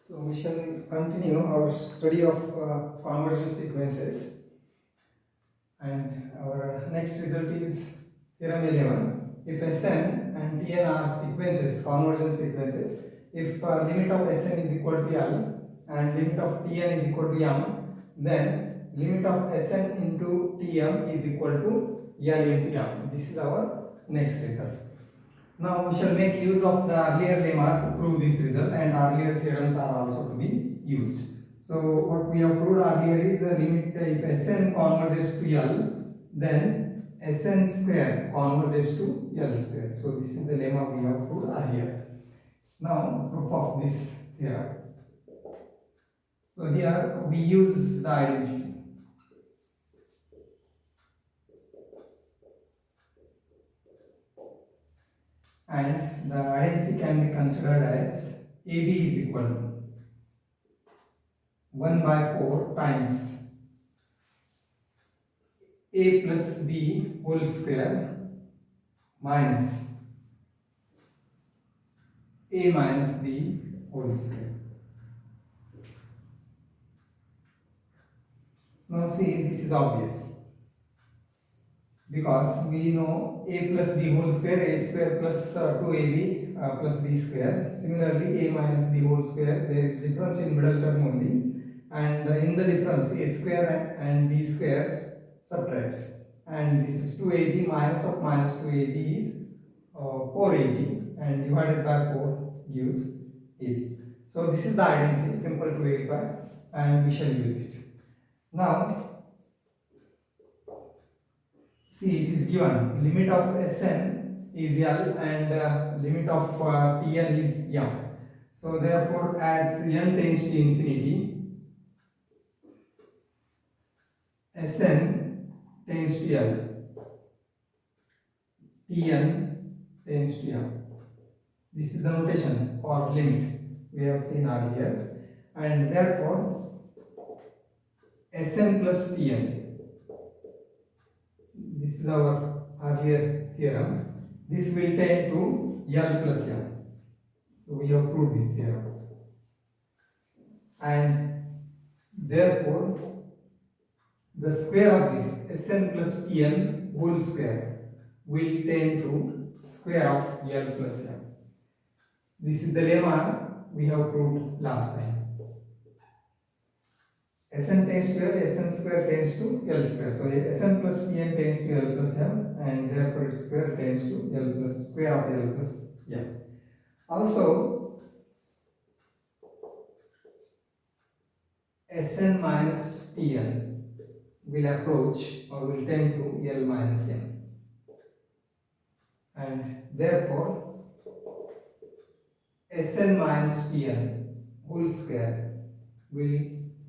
So we shall continue our study of convergent sequences, and our next result is theorem 11. If Sn and Tn are sequences, convergent sequences, if limit of Sn is equal to L and limit of Tn is equal to M, then limit of Sn into Tm is equal to L into M. This is our next result. Now we shall make use of the earlier lemma to prove this result, and earlier theorems are also to be used. So what we have proved earlier is the limit if Sn converges to L, then Sn square converges to L square. So this is the lemma we have proved earlier. Now proof of this theorem. So here we use the identity. And the identity can be considered as AB is equal to 1 by 4 times A plus B whole square minus A minus B whole square. Now see, this is obvious because we know A plus B whole square, A square plus 2AB plus B square. Similarly, A minus B whole square, there is difference in middle term only, and in the difference A square and B square subtracts, and this is 2AB minus of minus 2AB is 4AB, and divided by 4 gives AB. So this is the identity, simple to verify, and we shall use it. Now see, it is given limit of Sn is L and limit of Tn is M. So therefore, as n tends to infinity, Sn tends to L, Tn tends to M. This is the notation for limit we have seen earlier, and therefore Sn plus Tn. This is our earlier theorem. This will tend to L plus M. So we have proved this theorem, and therefore the square of this Sn plus Tn whole square will tend to square of L plus M. This is the lemma we have proved last time. Sn tends to L, Sn square tends to L square. So Sn plus Tn tends to L plus M, and therefore its square tends to L plus square of L plus M. Also, Sn minus Tn will approach or will tend to L minus M, and therefore Sn minus Tn whole square will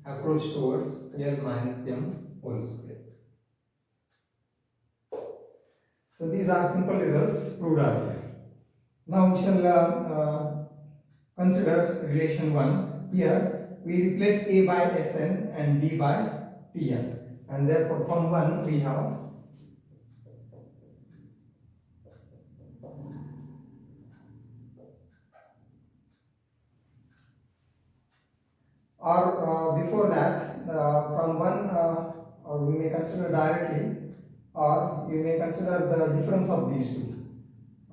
approach towards L minus M whole square. So these are simple results proved earlier. Now we shall consider relation 1. Here we replace A by Sn and B by Tn, and therefore from 1 we have or before that from 1 or we may consider directly, or you may consider the difference of these two,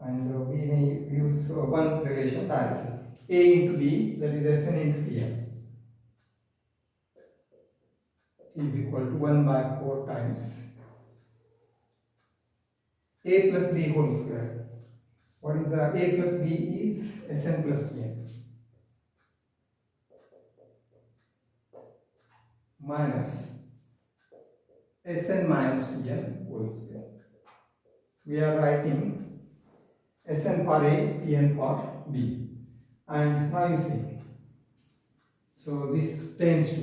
and we may use one relation directly. A into B, that is Sn into Tn, is equal to 1 by 4 times A plus B whole square. What is A plus B is Sn plus Tn minus Sn minus Tn whole square. We are writing Sn for A, Tn for B, and now you see, so this tends to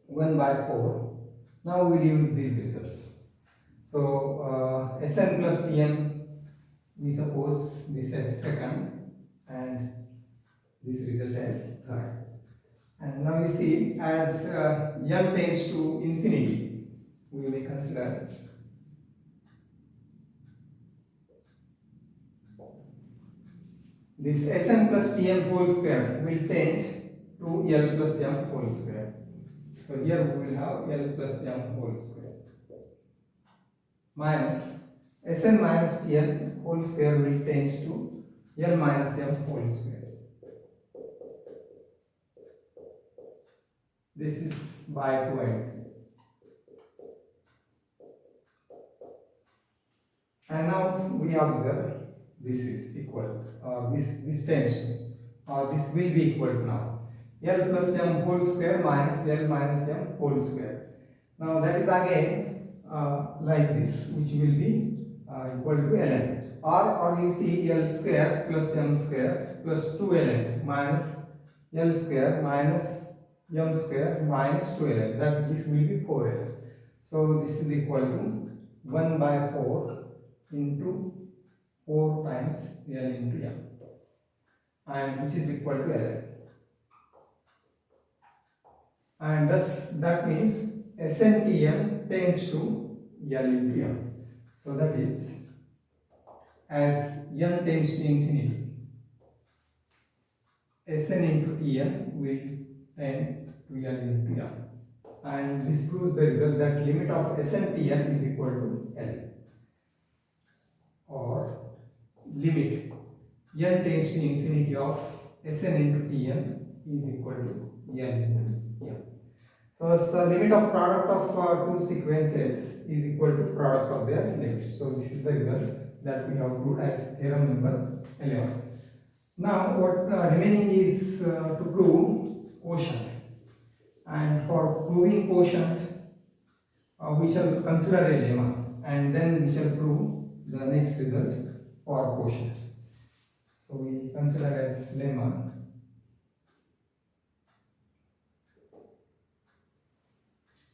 1 by 4. Now we will use these results. So Sn plus Tn, we suppose this as second and this result as third. And now you see, as L tends to infinity, we may consider this Sn plus Tn whole square will tend to L plus m whole square. So here we will have L plus m whole square minus Sn minus Tn whole square will tend to L minus m whole square. This is by 2n. And now we observe this is equal, this tends to, this will be equal to now L plus m whole square minus L minus m whole square. Now that is again like this, which will be equal to ln, or you see L square plus m square plus 2ln minus L square minus m square minus 2ln, that this will be 4ln. So this is equal to 1 by 4 into 4 times L into m, and which is equal to ln. And thus that means SNTM tends to L into m. So that is, as m tends to infinity, Sn into Tn will tend to L into m. And this proves the result that limit of SNTn is equal to L, or limit n tends to infinity of Sn into Tn is equal to L into m. So the limit of product of two sequences is equal to product of their limits. So this is the result that we have proved as theorem number 11. Now what remaining is to prove quotient, and for proving quotient we shall consider a lemma, and then we shall prove the next result for quotient. So we consider as lemma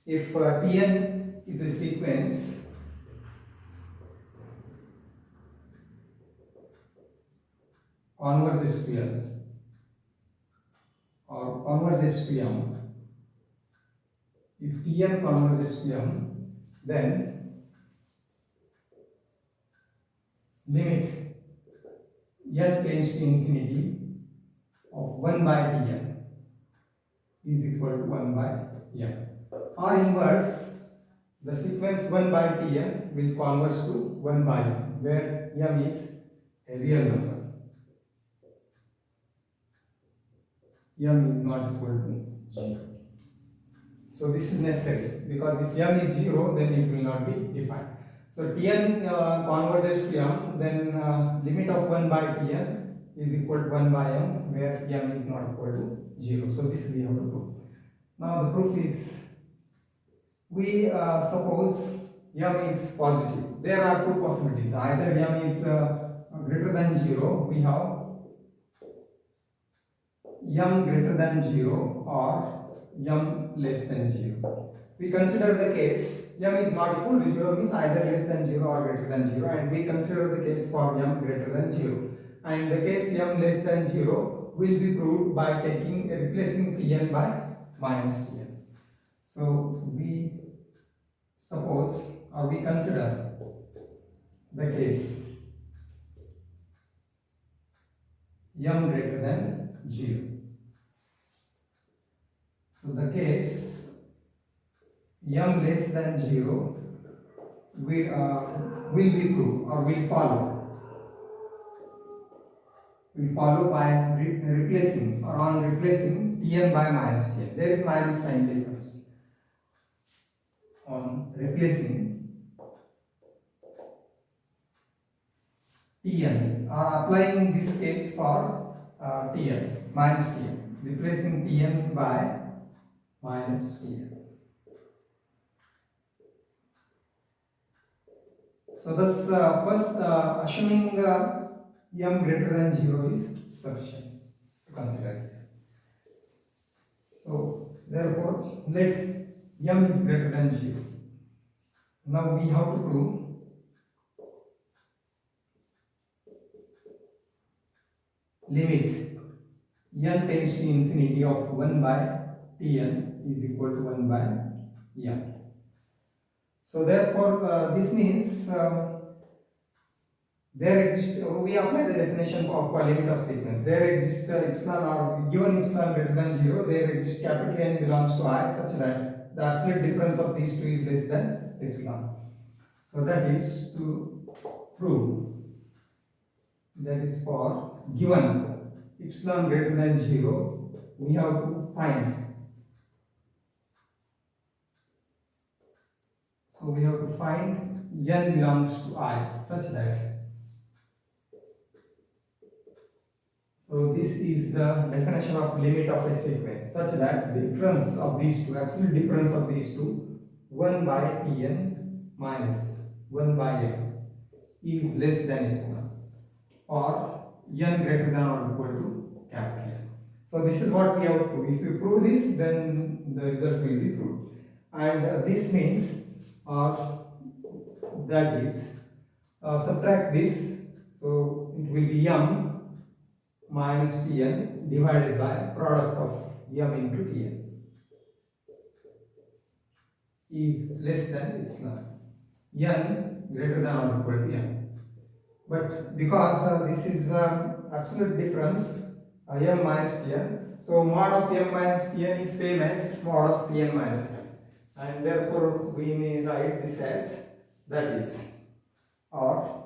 if Tn is a sequence converges to L or converges to M. If Tn converges to M, then limit L tends to infinity of 1 by Tn is equal to 1 by M. Or inverse, the sequence 1 by Tn will converge to 1 by M, where M is a real number. M is not equal to 0. So this is necessary, because if M is 0, then it will not be defined. So Tn converges to M, then limit of 1 by Tn is equal to 1 by M, where M is not equal to 0. So this we have to prove. Now the proof is, we suppose M is positive. There are two possibilities. Either M is greater than 0, we have M greater than 0 or M less than 0. We consider the case M is not equal to 0, means either less than 0 or greater than 0, and we consider the case for M greater than 0. And the case M less than 0 will be proved by replacing Tn by minus Tn. So we suppose, or we consider the case M greater than 0. So the case M less than 0 will be proved, or will follow. Will follow by replacing, or on replacing Tn by minus Tn. There is minus sign difference. On replacing Tn, or applying this case for Tn, minus Tn, replacing Tn by minus Tn. So thus first assuming M greater than 0 is sufficient to consider here. So therefore let M is greater than 0. Now we have to prove limit n tends to infinity of 1 by Tn is equal to 1 by M. So therefore this means there exists, we apply the definition of a limit of sequence. There exists epsilon or given epsilon greater than 0, there exists capital N belongs to I such that the absolute difference of these two is less than epsilon. So that is to prove, that is for given epsilon greater than 0, we have to find. So we have to find N belongs to I such that. So this is the definition of limit of a sequence such that the difference of these two, absolute difference of these two, 1 by Tn minus 1 by n is less than epsilon, or n greater than or equal to capital N. So this is what we have to prove. If you prove this, then the result will be proved. And this means, that is, subtract this, so it will be m minus Tn divided by product of m into Tn is less than epsilon, n greater than or equal to n. But because this is absolute difference, m minus Tn, so mod of m minus Tn is same as mod of Tn minus n, and therefore we may write this as, that is, or,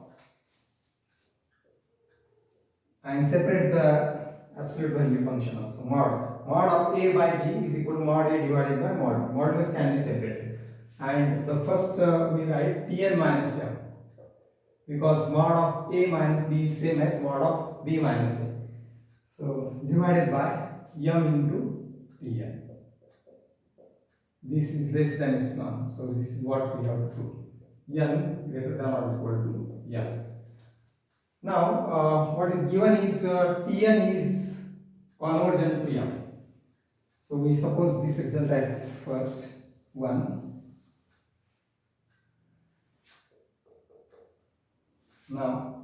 and separate the absolute value function also. Mod of a by b is equal to mod a divided by mod. Modulus can be separated. And the first we write Tn minus m, because mod of a minus b is same as mod of b minus a. So divided by m into Tn. This is less than epsilon. So this is what we have to prove. N greater than or equal to n. Now, what is given is Tn is convergent to m. So we suppose this result as first one. Now,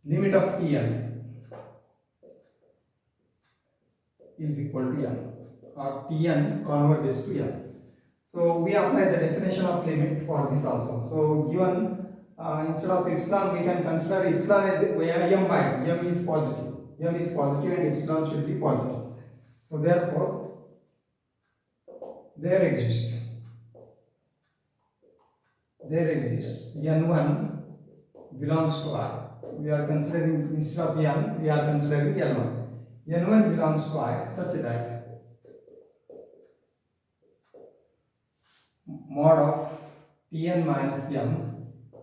limit of Tn is equal to m, or Tn converges to m. So we apply the definition of limit for this also. So given instead of epsilon, we can consider epsilon as m by 2. M is positive. M is positive and epsilon should be positive. So therefore, there exists n1 belongs to I. We are considering, instead of n, we are considering n1. n1 belongs to I such that mod of Tn minus m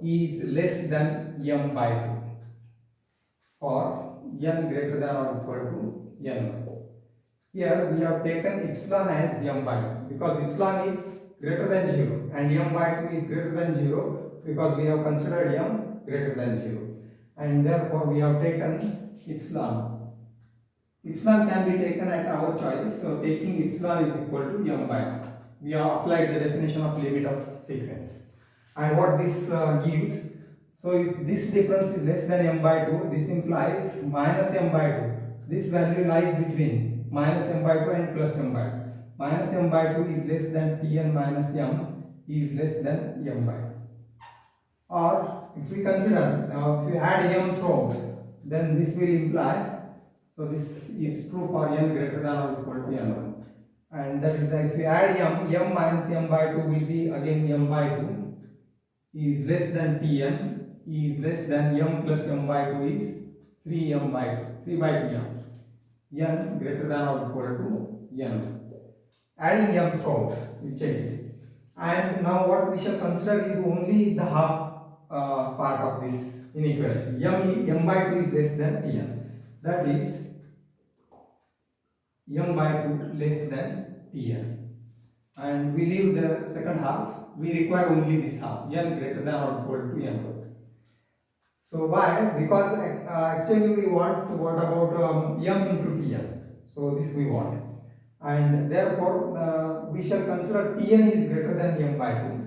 is less than m by 2 for n greater than or equal to n1. Here we have taken epsilon as m by 2 because epsilon is greater than 0 and m by 2 is greater than 0 because we have considered m greater than 0, and therefore we have taken epsilon. Epsilon can be taken at our choice, so taking epsilon is equal to m by 2. We have applied the definition of limit of sequence. And what this gives, so if this difference is less than m by 2, this implies minus m by 2. This value lies between minus m by 2 and plus m by 2. Minus m by 2 is less than Tn minus m is less than m by 2. Or if we consider, if we add m throughout, then this will imply, so this is true for n greater than or equal to n1. And that is, if we add m minus m by 2 will be again m by 2 is less than Tn is less than m plus m by 2 is 3m by 2, 3 by 2m. N greater than or equal to n. Adding m throughout, we check it. And now what we shall consider is only the half part of this inequality. M by 2 is less than Tn. That is m by 2 less than Tn. And we leave the second half. We require only this half, n greater than or equal to n. So why? Because actually we want to, what about m into Tn. So this we want. And therefore we shall consider Tn is greater than m by 2.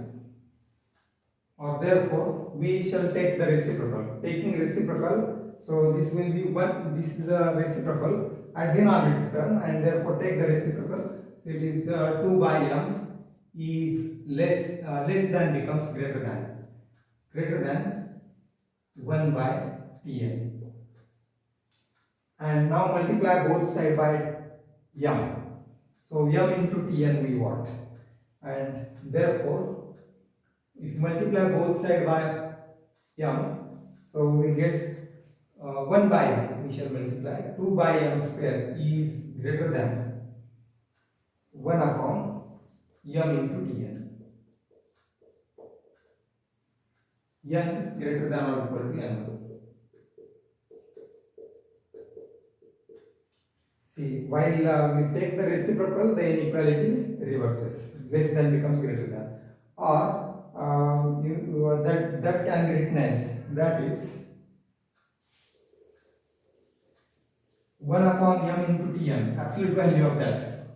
Or therefore we shall take the reciprocal. Taking reciprocal, so this will be 1, this is a reciprocal at denominator term, and therefore take the reciprocal. So it is 2 by m is less than becomes greater than 1 by Tn. And now multiply both sides by m. So m into Tn we want. And therefore, if you multiply both sides by m, so we get 1 by m, we shall multiply 2 by m square is greater than 1 upon m into Tn. N greater than or equal to n. See, while we take the reciprocal, the inequality reverses. Less than becomes greater than. Or that can be written as, that is 1 upon m into Tn, absolute value of that.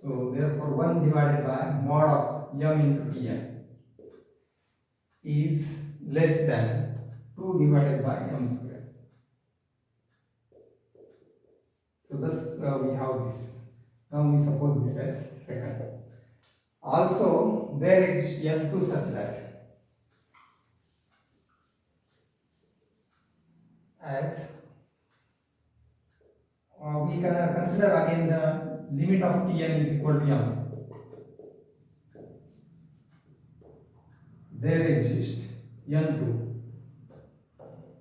So therefore 1 divided by mod of m into Tn is less than 2 divided by m square. So thus we have this. Now we suppose this as second. Also there exists m2 such that as we can consider again the limit of Tn is equal to m. There exists n2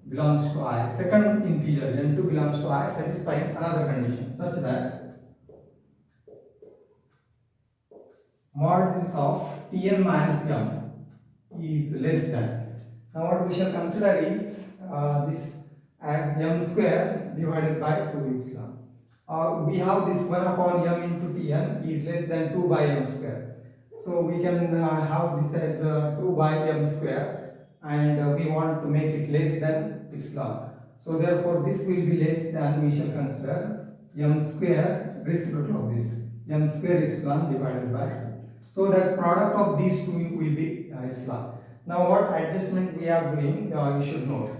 belongs to I, second integer n2 belongs to I, satisfying another condition such that modulus of Tn minus m is less than. Now what we shall consider is this as m square divided by 2 epsilon. We have this 1 upon m into Tn is less than 2 by m square. So we can have this as 2 by m square, and we want to make it less than epsilon. So therefore this will be less than, we shall consider m square reciprocal of this, m square epsilon divided by 2. So that product of these two will be epsilon. Now what adjustment we are doing, you should note.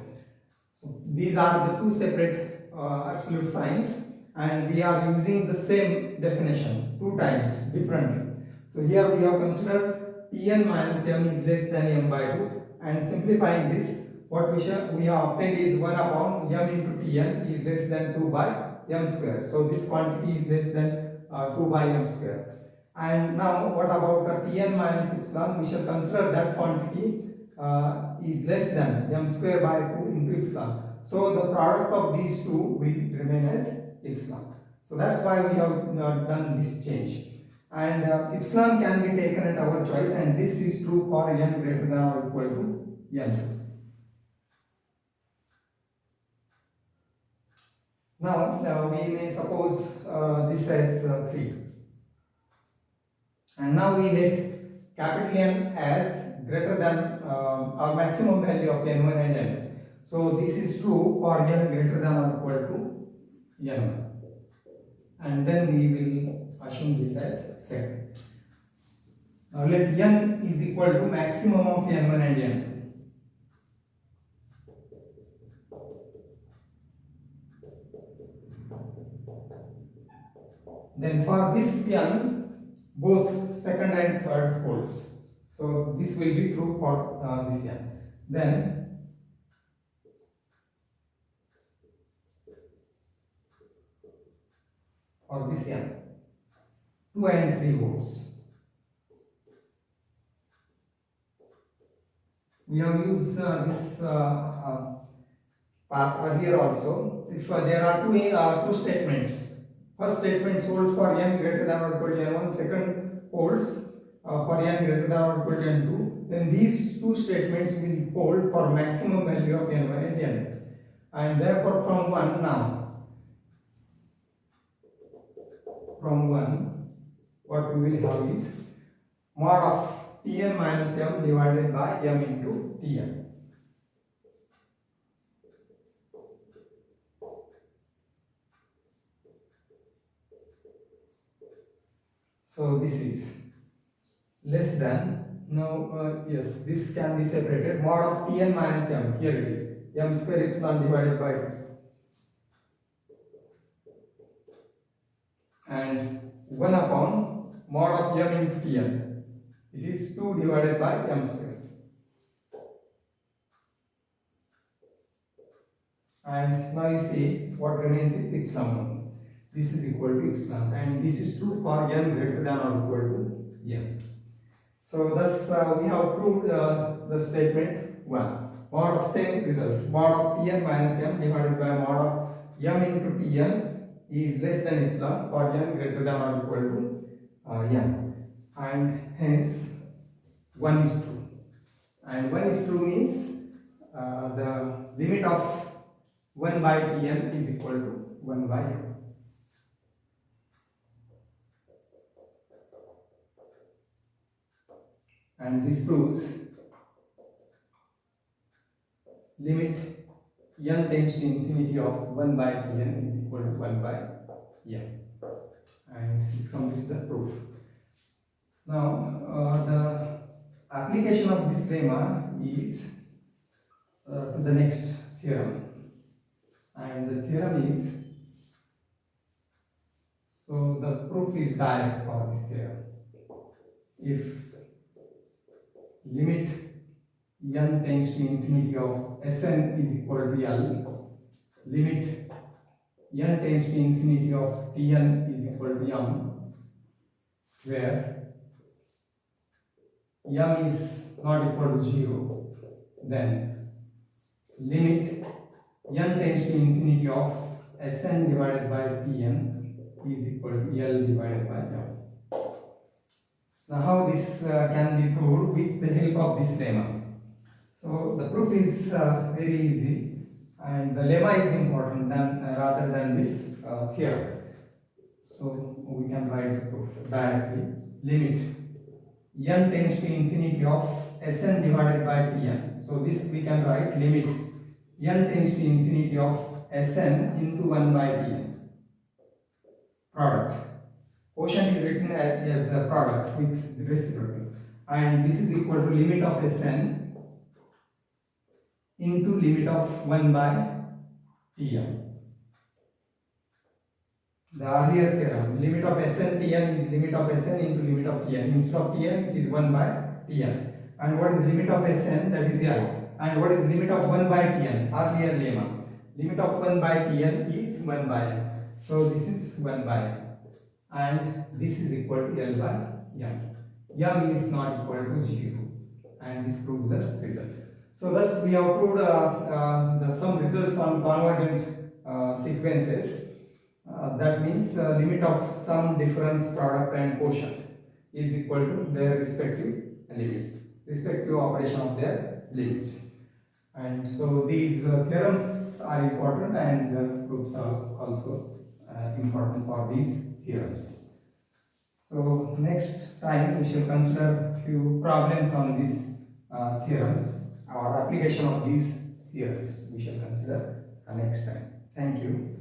So these are the two separate absolute signs, and we are using the same definition two times differently. So here we have considered Tn minus m is less than m by 2, and simplifying this, what we have obtained is 1 upon m into Tn is less than 2 by m square. So this quantity is less than 2 by m square. And now what about Tn minus epsilon? We shall consider that quantity is less than m square by 2 into epsilon. So the product of these two will remain as epsilon. So that's why we have done this change. And epsilon can be taken at our choice, and this is true for n greater than or equal to n. Now we may suppose this as 3. And now we let capital N as greater than our maximum value of n1 and n. So this is true for n greater than or equal to n1. And then we will assume this as set. Now let n is equal to maximum of n1 and n2. Then for this n, both second and third poles. So this will be true for this n. Then for this n, 2 and 3 poles. We have used this part earlier also. If there are two statements, first statement holds for n greater than or equal to n1, second holds for n greater than or equal to n2, then these two statements will hold for maximum value of n1 and n. And therefore from 1 now, from 1, what we will have is mod of Tn minus m divided by m into Tn. So this is less than, now yes, this can be separated, mod of Tn minus m, here it is, m square epsilon divided by 2. And 1 upon mod of m into Tn, it is 2 divided by m square. and now you see what remains is epsilon 1. This is equal to epsilon, and this is true for n greater than or equal to n. So thus we have proved the statement 1. Mod of same result. Mod of Tn minus m divided by mod of m into Tn is less than epsilon for n greater than or equal to n. And hence 1 is true. And 1 is true means the limit of 1 by Tn is equal to 1 by m. And this proves limit n tends to infinity of 1 by Tn is equal to 1 by m. And this completes the proof. Now the application of this lemma is to the next theorem, and the theorem is, so the proof is direct for this theorem. If limit n tends to infinity of Sn is equal to L, limit n tends to infinity of Tn is equal to m, where m is not equal to 0, then limit n tends to infinity of Sn divided by Tn is equal to L divided by m. Now how this can be proved with the help of this lemma? So the proof is very easy, and the lemma is important than rather than this theorem. So we can write the proof directly. Limit n tends to infinity of Sn divided by Tn. So this we can write limit n tends to infinity of Sn into 1 by Tn. Product. Quotient is written as the product with the reciprocal, and this is equal to limit of Sn into limit of 1 by Tn. The earlier theorem, limit of Sn Tn is limit of Sn into limit of Tn. Instead of Tn, it is 1 by Tn. And what is limit of Sn? That is L. And what is limit of 1 by Tn? Earlier lemma. Limit of 1 by Tn is 1 by M. So this is 1 by M. And this is equal to L by M. M is not equal to 0. And this proves the result. So thus we have proved some results on convergent sequences. That means limit of sum, difference, product and quotient is equal to their respective limits, respective operation of their limits. And so these theorems are important, and proofs are also important for these theorems. So next time we shall consider few problems on these theorems, or application of these theorems we shall consider next time. Thank you.